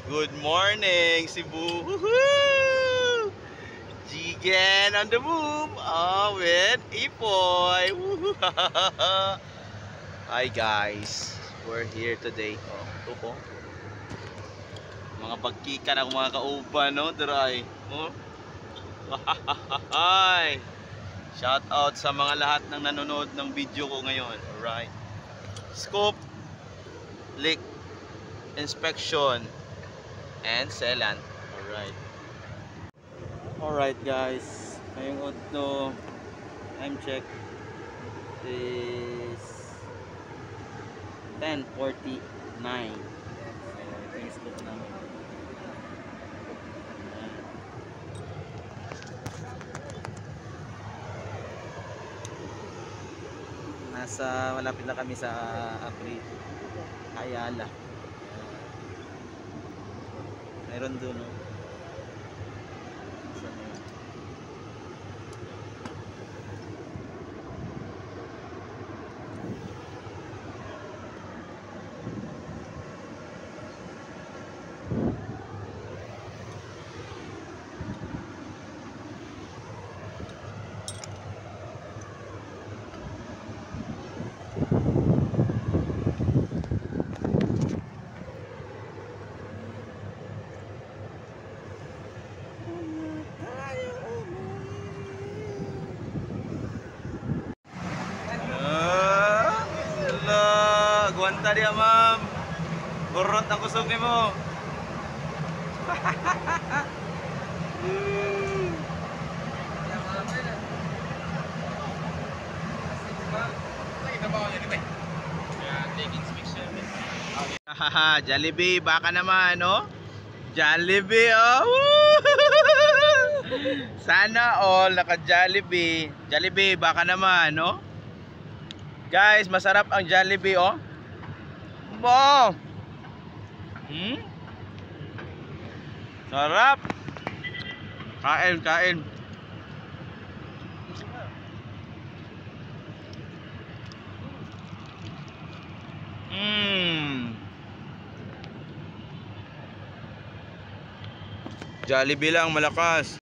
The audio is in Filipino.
Good morning, Cebu. Woohoo! Jigen on the move. Oh, with Ipoy. Woohoo! Hi guys, we're here today. Oh, ito po. Mga pagkika ng mga kauban, no? Daray. Oh. Hi. Shout out sa mga lahat ng nanonood ng video ko ngayon. Alright. Scoop, leak, inspection, and sealant. Alright. Alright guys, ngayong auto time check is 10:49. So ito yung scoop namin. Ayan. Malapit na kami sa Apri Ayala. Meron doon, no? Saan yun? Guanta dia, ma'am. Burot ang kusog mo. Jollibee, baka naman, no? Jollibee, oh. Sana all naka Jollibee. Jollibee, baka naman, no? Guys, masarap ang Jollibee, oh. Wow! Sarap! Kain, kain. Jollibee lang malakas.